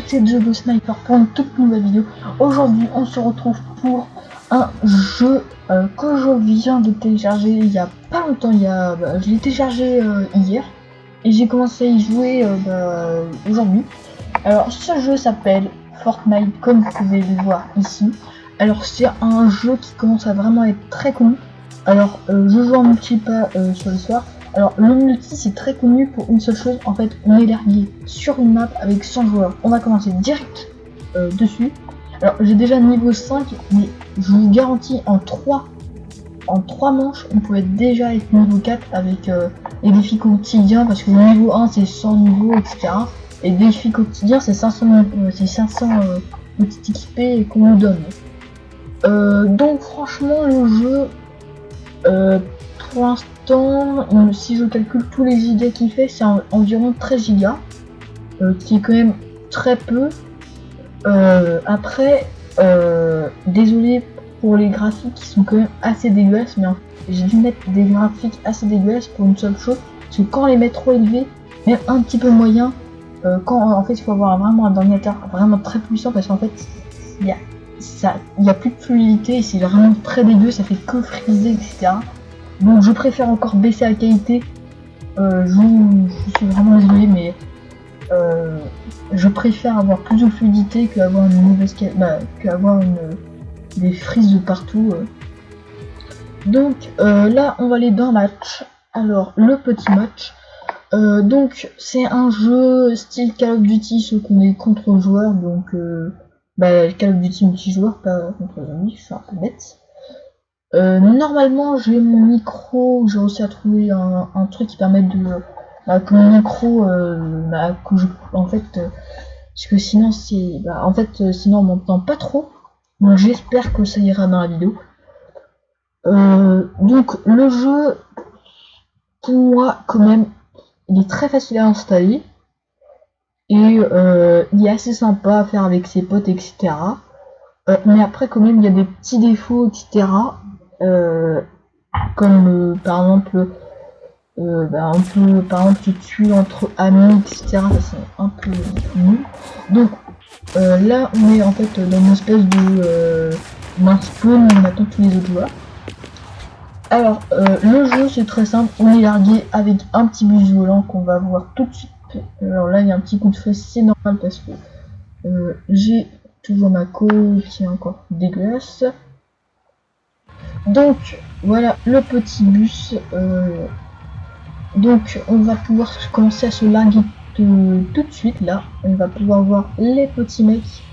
c'est The Sniper pour une toute nouvelle vidéo. Aujourd'hui on se retrouve pour un jeu que je viens de télécharger il y a pas longtemps. Je l'ai téléchargé hier et j'ai commencé à y jouer aujourd'hui. Alors ce jeu s'appelle Fortnite, comme vous pouvez le voir ici. Alors c'est un jeu qui commence à vraiment être très connu. Alors je joue en multi pas sur le soir. Alors le multi c'est très connu pour une seule chose, en fait on est largué sur une map avec 100 joueurs. On va commencer direct dessus. Alors j'ai déjà niveau 5, mais je vous garantis en 3 manches on peut déjà être niveau 4 avec les défis quotidiens, parce que le niveau 1 c'est 100 niveaux etc. Et les défis quotidiens c'est 500 petits XP qu'on nous donne. Donc franchement le jeu pour l'instant, si je calcule tous les gigas qu'il fait, c'est environ 13 gigas, qui est quand même très peu. Après, désolé pour les graphiques qui sont quand même assez dégueulasses, mais j'ai dû mettre des graphiques assez dégueulasses pour une seule chose, parce que quand on les met trop élevés, même un petit peu moyen, quand en fait il faut avoir vraiment un ordinateur vraiment très puissant, parce qu'en fait il y a plus de fluidité et c'est vraiment très dégueu, ça fait que friser etc. Donc je préfère encore baisser la qualité. Je suis vraiment désolé, mais je préfère avoir plus de fluidité qu'avoir une mauvaise qu'avoir des frises de partout. Donc là on va aller dans match. Alors le petit match. Donc c'est un jeu style Call of Duty, sauf qu'on est contre joueurs, donc Call of Duty multijoueur, pas contre zombies, je suis un peu bête. Normalement j'ai mon micro, j'ai réussi à trouver un truc qui permet de que mon micro parce que sinon c'est sinon on m'entend pas trop, donc j'espère que ça ira dans la vidéo. Donc le jeu pour moi quand même il est très facile à installer et il est assez sympa à faire avec ses potes etc. Mais après quand même il y a des petits défauts etc. Comme par exemple tu tues entre amis etc. Ça c'est un peu nul. Donc là on est en fait dans une espèce de spawn, on attend tous les autres joueurs. Alors le jeu c'est très simple, on est largué avec un petit bus volant qu'on va voir tout de suite. Alors là il y a un petit coup de feu, c'est normal parce que j'ai toujours ma co qui est encore dégueulasse. Donc voilà le petit bus. Donc on va pouvoir commencer à se larguer tout de suite. Là on va pouvoir voir les petits mecs.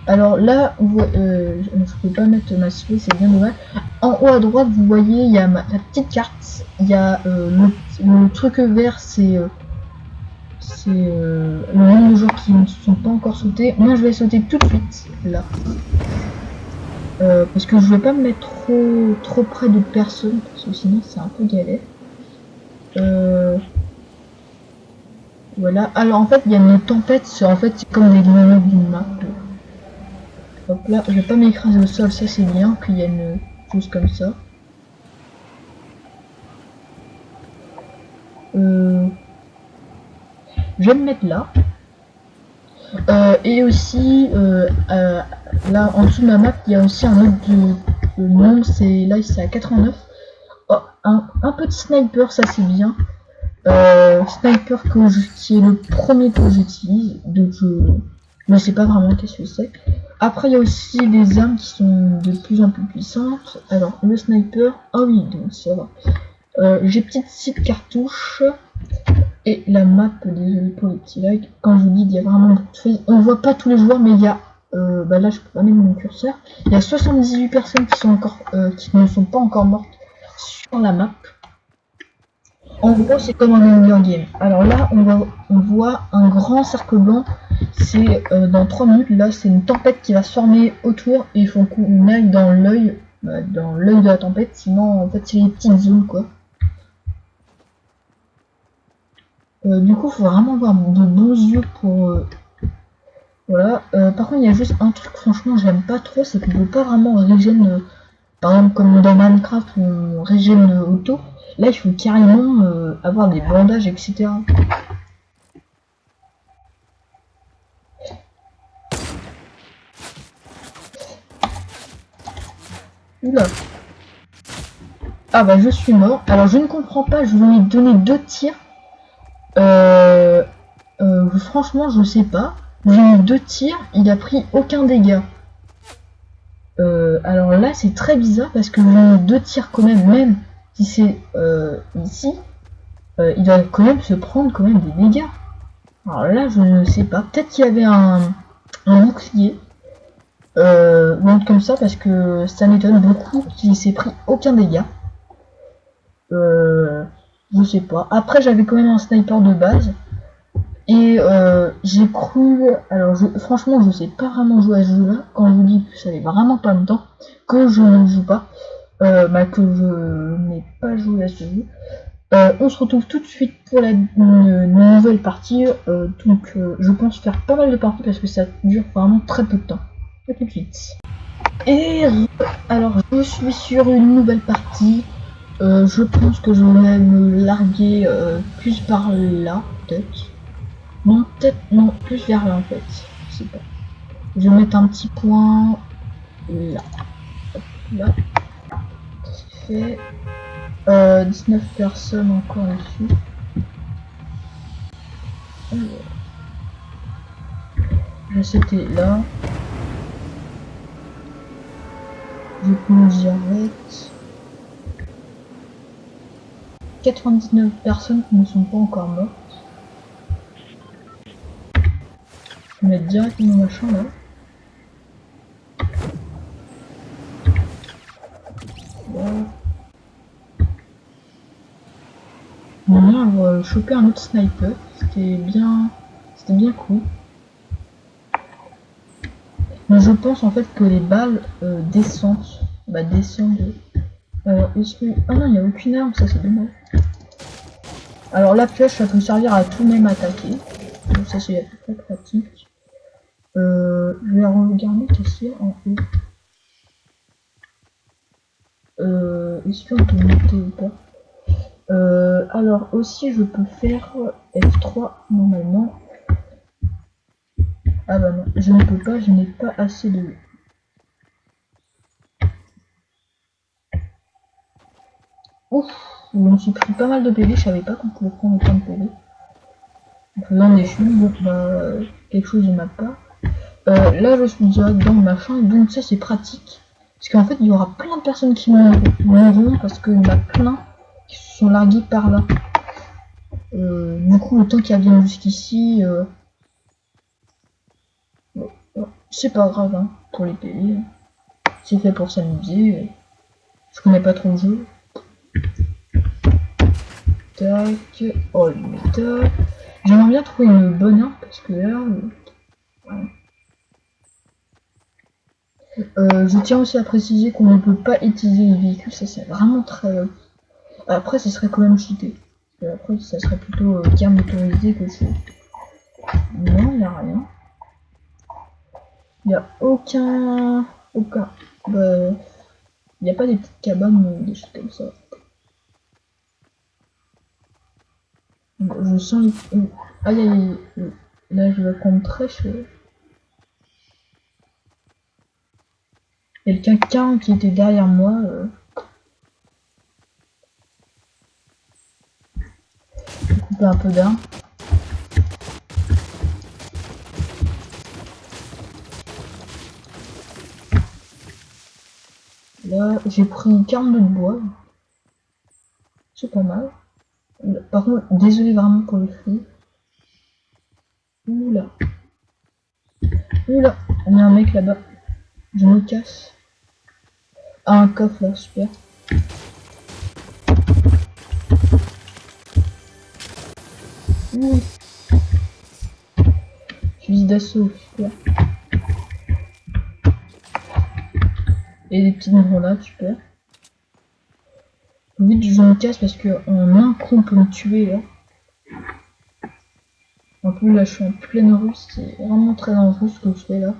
Alors là je peux pas mettre ma souris, c'est bien dommage. En haut à droite vous voyez il y a la petite carte, il y a le truc vert, c'est le nombre de joueurs qui ne sont pas encore sautés. Moi je vais sauter tout de suite là. Parce que je vais pas me mettre trop près de personne, parce que sinon c'est un peu galère. Voilà, alors en fait il y a une tempête, c'est comme des limites d'une map. Hop là, je vais pas m'écraser au sol, ça c'est bien qu'il y a une chose comme ça. Je vais me mettre là. Et aussi là en dessous de ma map il y a aussi un autre nombre, c'est à 89. Oh, un petit sniper, ça c'est bien. Sniper qui est le premier que j'utilise, donc je ne sais pas vraiment qu'est-ce que c'est. Après il y a aussi des armes qui sont de plus en plus puissantes. Alors le sniper, ah oui, donc ça va. J'ai petite 6 cartouches. Et la map, désolé pour les petits lags, quand je vous dis il y a vraiment beaucoup de choses, on voit pas tous les joueurs, mais il y a là je peux pas mettre mon curseur, il y a 78 personnes qui sont encore qui ne sont pas encore mortes sur la map. En gros c'est comme un Hunger Game. Alors là on voit un grand cercle blanc, c'est dans 3 minutes, là c'est une tempête qui va se former autour et il faut qu'on aille dans l'œil de la tempête, sinon en fait c'est les petites zones quoi. Du coup, faut vraiment avoir de bons yeux pour voilà. Par contre, il y a juste un truc, franchement, j'aime pas trop, c'est qu'on peut pas vraiment régénérer. Par exemple, comme dans Minecraft, on régène auto. Là, il faut carrément avoir des bandages, etc. Oula. Ah bah je suis mort. Alors je ne comprends pas, je lui ai donné 2 tirs. Franchement je sais pas. J'ai eu 2 tirs, il a pris aucun dégât. Alors là c'est très bizarre parce que j'ai eu 2 tirs quand même si c'est ici, il va quand même se prendre quand même des dégâts. Alors là je ne sais pas, peut-être qu'il y avait un bouclier. Donc comme ça parce que ça m'étonne beaucoup qu'il s'est pris aucun dégât. Je sais pas. Après j'avais quand même un sniper de base. Et j'ai cru, alors franchement je sais pas vraiment jouer à ce jeu là, quand je vous dis que ça fait vraiment pas longtemps que je ne joue pas, que je n'ai pas joué à ce jeu. On se retrouve tout de suite pour une nouvelle partie, donc je pense faire pas mal de parties parce que ça dure vraiment très peu de temps. A tout de suite. Et alors je suis sur une nouvelle partie, je pense que je vais me larguer plus par là, peut-être. Non, peut-être, non, plus vers là en fait. Je sais pas. Je vais mettre un petit point là. Hop, là. C'est fait. 19 personnes encore dessus. C'était là. Je peux j'arrête. 99 personnes qui ne sont pas encore mortes. Je vais mettre direct mon machin là. Voilà. On va choper un autre sniper. C'était bien cool. Mais je pense en fait que les balles descendent. Descendent. Est-ce que... Ah non, il n'y a aucune arme, ça c'est dommage. Alors la pioche, ça peut servir à tout même attaquer. Donc ça c'est très pratique. Je vais regarder qu'est-ce qu'il y a en haut. Est-ce qu'on peut monter ou pas? Alors aussi je peux faire F3 normalement. Ah bah non, je ne peux pas, je n'ai pas assez de... Ouf, je me suis pris pas mal de PV, je savais pas qu'on pouvait prendre autant de PV. En faisant des chutes, donc quelque chose de ma part. Là je suis déjà dans le machin, donc ça c'est pratique. Parce qu'en fait il y aura plein de personnes qui mourront parce qu'il y en a plein qui se sont largués par là. Du coup le temps qu'il vient jusqu'ici, c'est pas grave hein, pour les PV. C'est fait pour s'amuser. Je connais pas trop le jeu. Tac. Oh le méthode. J'aimerais bien trouver une bonne arme parce que là. Je tiens aussi à préciser qu'on ne peut pas utiliser les véhicules, ça c'est vraiment très... Après ça serait quand même cheaté. Après ça serait plutôt gamme autorisée que c'est... Non, il n'y a rien. Il n'y a aucun... Bah... Il n'y a pas des petites cabanes ou des choses comme ça. Je sens les... Aïe aïe aïe. Là je vais prendre très cher. Il y a quelqu'un qui était derrière moi. Je vais couper un peu d'armes. Là, j'ai pris 42 de bois. C'est pas mal. Par contre, désolé vraiment pour le fruit. Oula. Oula. On a un mec là-bas. Je me casse. Ah, un coffre là, super. Oui. Fusil d'assaut, super. Et des petites grenades, super. Vite, je me casse parce que en un coup, on peut me tuer là. En plus, là, je suis en pleine rue, c'est vraiment très dangereux ce que je fais là.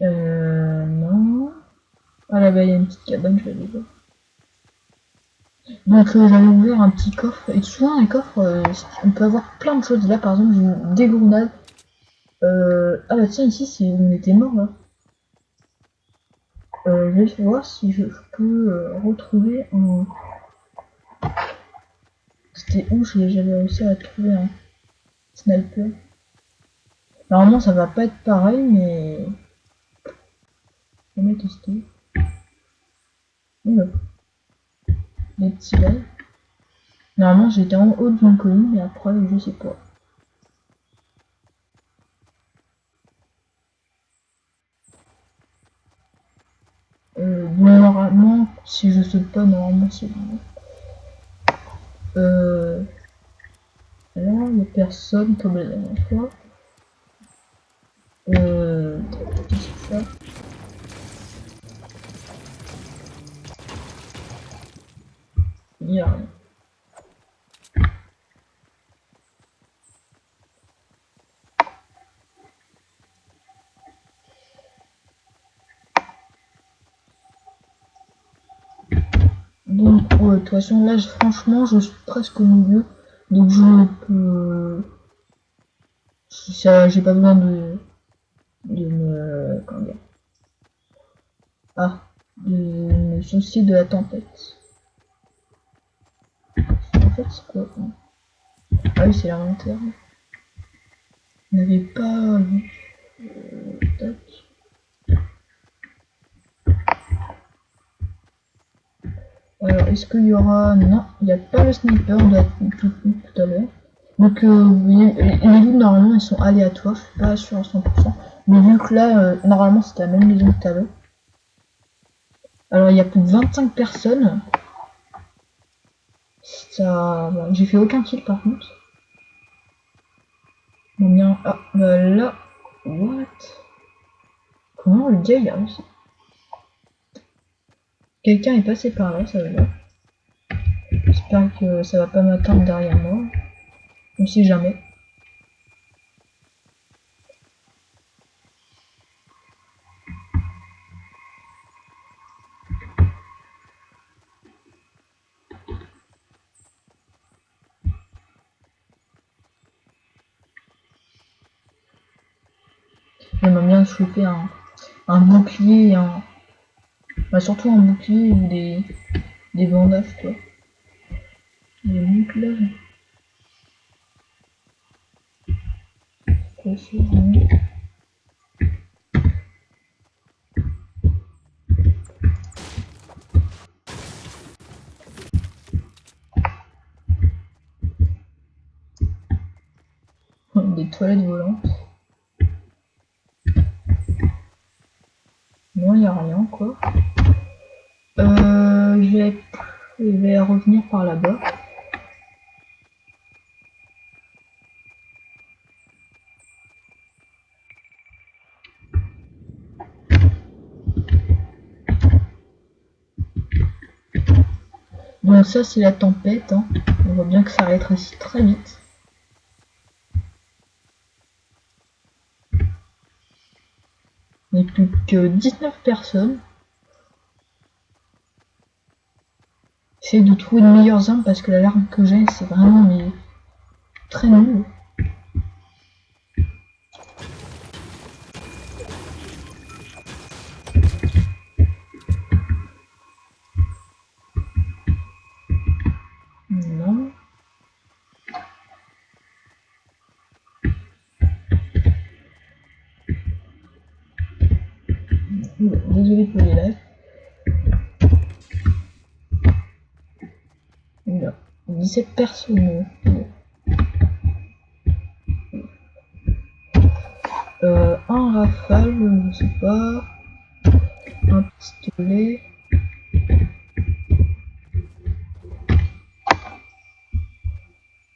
Non. Ah là-bas, il y a une petite cabane, je vais aller voir. Donc j'avais ouvert un petit coffre, et souvent les coffres, on peut avoir plein de choses. Là par exemple, j'ai eu des grenades. Ah bah tiens, ici, on était mort là. Je vais voir si je peux retrouver un... C'était où j'avais réussi à trouver un sniper. Normalement ça va pas être pareil, mais... On va tester. Oula. Les petits balles. Normalement j'étais en haut de mon colline, mais après je sais pas. Normalement, si je saute pas, normalement c'est bon. Là, il n'y a personne comme la dernière fois. Qu'est-ce que c'est ça? Il n'y a rien. Donc, ouais, de toute façon, là, franchement, je suis presque au milieu. Donc, je peux... J'ai pas besoin de me... Comment dire? Ah, de me soucier de la tempête. En fait, c'est quoi? Ah oui, c'est l'inventaire. On n'avait pas vu. Tac. Alors, est-ce qu'il y aura... Non, il n'y a pas le sniper tout à l'heure. Donc, les loups, normalement, elles sont aléatoires. Je suis pas sûr à 100%. Mais vu que là, normalement, c'était la même maison que tout à l'heure. Alors, il y a plus de 25 personnes. Ça... Bon, j'ai fait aucun kill, par contre. Bon, bien... Ah, bah là... What? Comment le gars, il a réussi? Quelqu'un est passé par là, ça veut dire. J'espère que ça va pas m'atteindre derrière moi. On sait jamais. J'aimerais bien choper un bouclier et un... Bah, surtout un bouclier ou des bandages, quoi. Des boucles. Quoi, c'est vraiment... Des toilettes volantes. Non, il n'y a rien, quoi. Je vais revenir par là-bas. Donc ça, c'est la tempête. Hein. On voit bien que ça rétrécit très vite. Il n'y a plus que 19 personnes. J'essaie de trouver de meilleures armes parce que l'arme que j'ai, c'est vraiment mais, très nul. Non. Désolé pour les lags. Oula. 17 personnes. Un rafale, je sais pas. Un pistolet.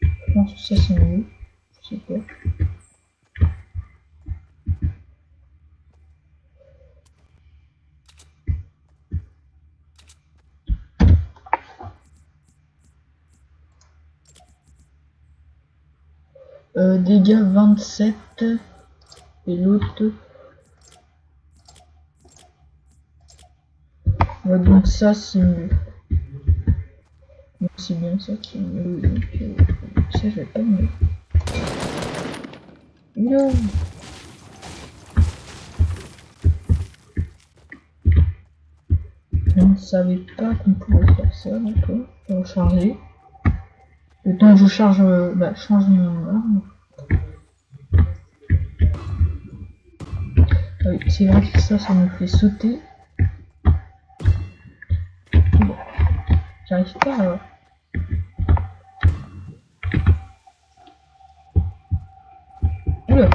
Je pense que ça c'est mieux. Je sais pas. Dégâts 27. Et l'autre Donc ça c'est mieux. Donc c'est bien ça qui est mieux. Donc, ça je vais pas mieux. Oula. Je ne savais pas qu'on pouvait faire ça, d'accord. Recharger. Le temps que je charge, change mon arme. Ah oui, c'est vrai que ça me fait sauter. Bon, j'arrive pas à... Oula,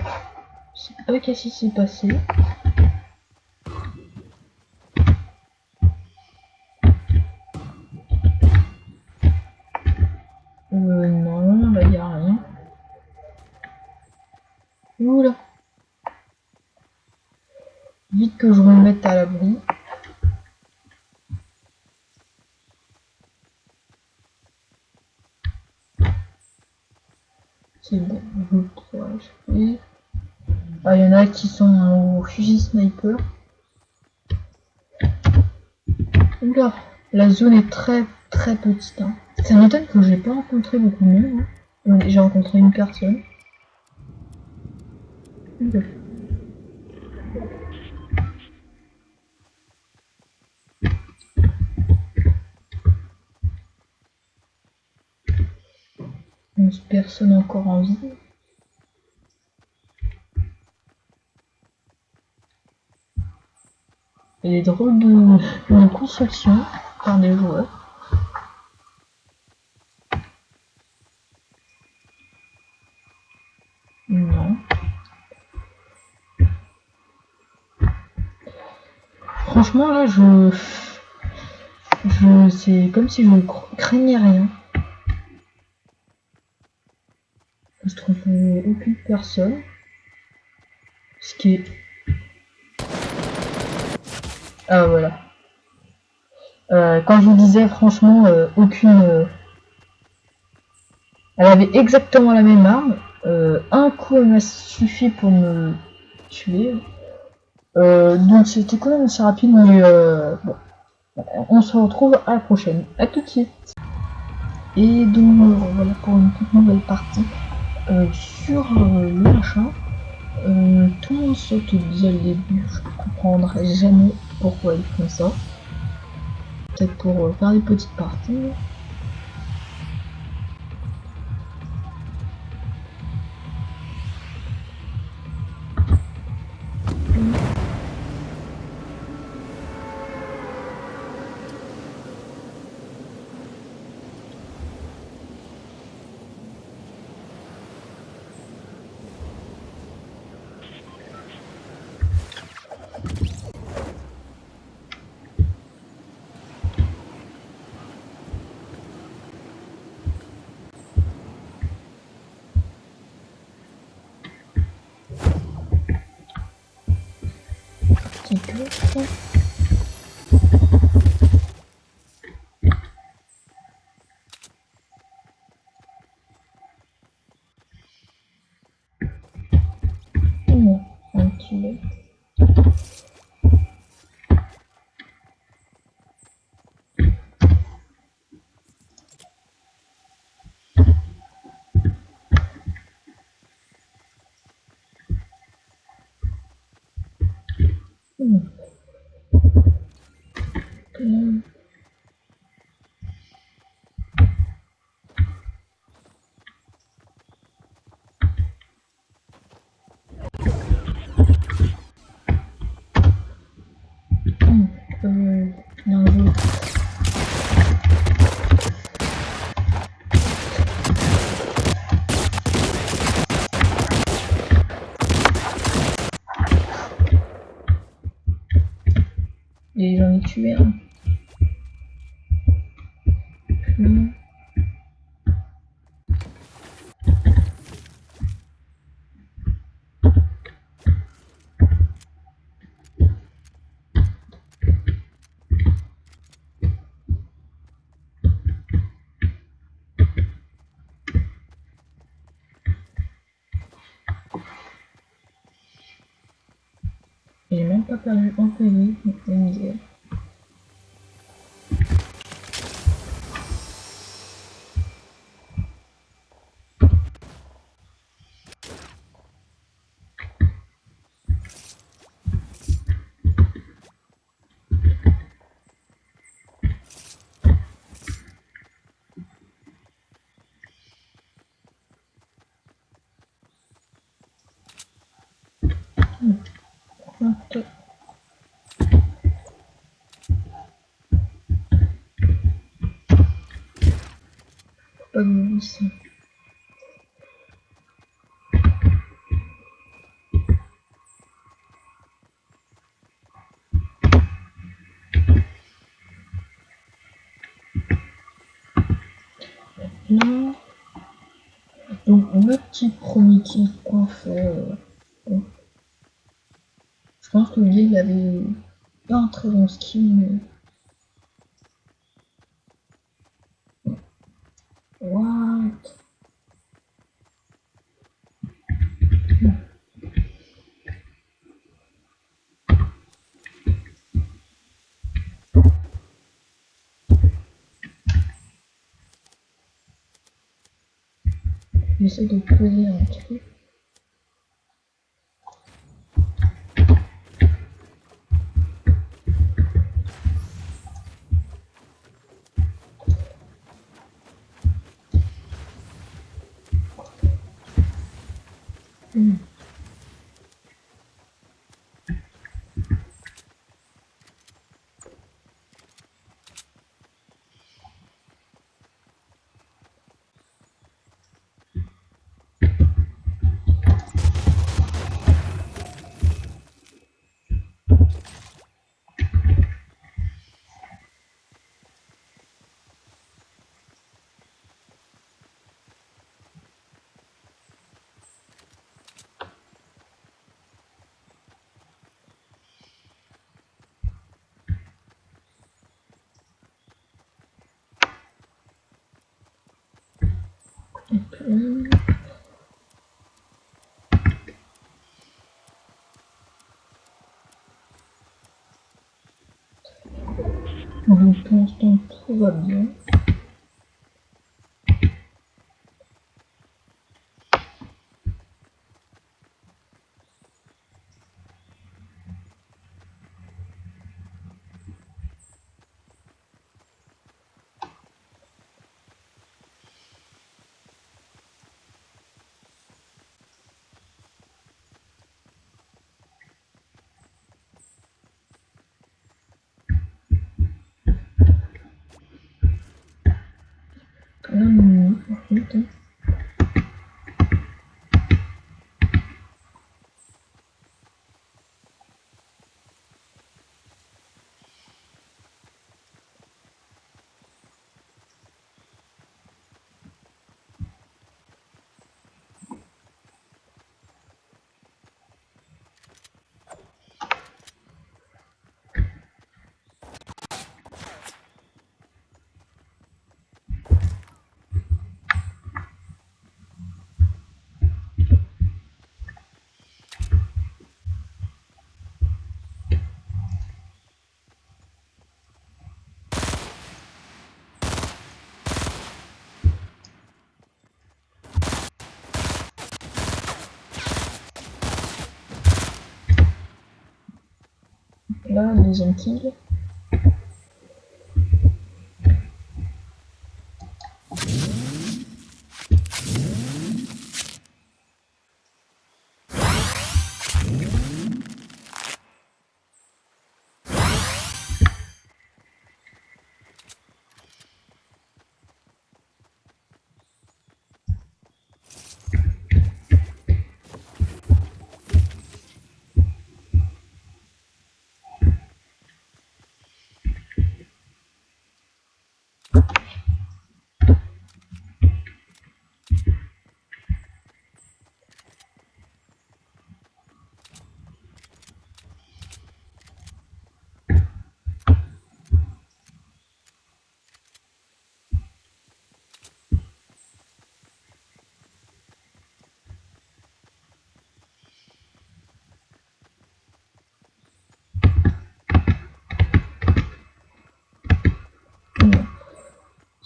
je sais pas qu'est-ce qui s'est passé. Non, là y a rien. Oula. Vite que je me mette à l'abri. C'est bon, je 3 HP. Ah, il y en a qui sont au fusil sniper. Oula, la zone est très petite. Hein. Ça m'étonne que j'ai pas rencontré beaucoup de monde. Hein. J'ai rencontré une personne. Oula. Personne encore en vie. Il y a des drôles de construction par des joueurs. Non. Franchement là c'est comme si je ne craignais rien. Je trouve aucune personne. Ce qui est... Ah voilà. Quand je vous disais franchement aucune... Elle avait exactement la même arme. Un coup elle m'a suffi pour me tuer. Donc c'était quand même assez rapide mais bon. On se retrouve à la prochaine. À tout de suite. Et donc voilà pour une toute nouvelle partie sur le machin. Tout le monde saute dès le début, je comprendrai jamais pourquoi ils font ça. Peut-être pour faire des petites parties. Petit peu. Un petit peu. Et j'en ai tué un. J'ai même pas perdu un PV, la misère. pas de 800. Là, donc le petit premier kill qu'on fait, bon, je pense que le gars il avait pas un très bon skill, mais what? J'essaie de poser un truc. Donc pour l'instant tout va bien. Là, mon par contre, là, deuxième kill.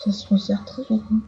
Ça se resserre très vite. Hein.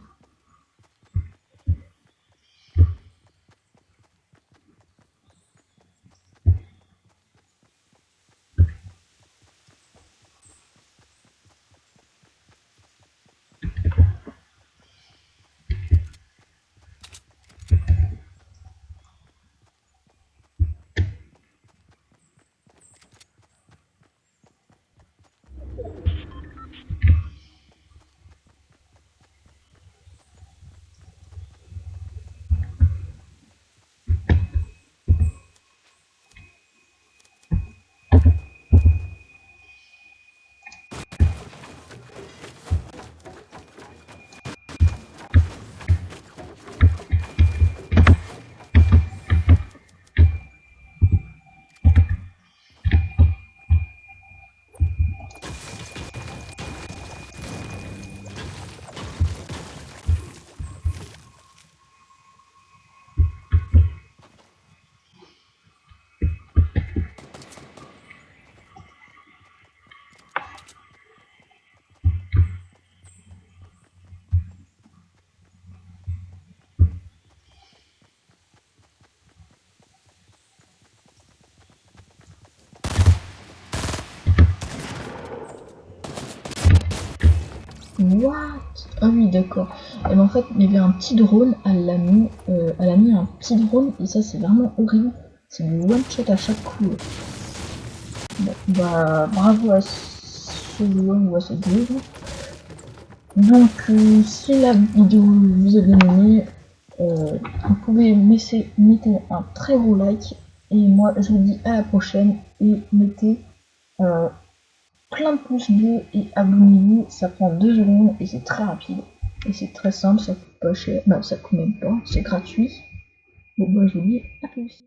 What? Ah oui, d'accord. Et ben en fait, il y avait un petit drone, elle a mis un petit drone, et ça c'est vraiment horrible. C'est du one shot à chaque coup. Bon, bah bravo à ce joueur ou à cette joueuse. Donc si la vidéo vous a bien aimé, vous pouvez mettre un très gros like. Et moi je vous dis à la prochaine et mettez euh, plein de pouces bleus et abonnez-vous, ça prend 2 secondes et c'est très rapide. Et c'est très simple, ça coûte pas cher, bah ça coûte même pas, c'est gratuit. Bon bah je vous dis à plus.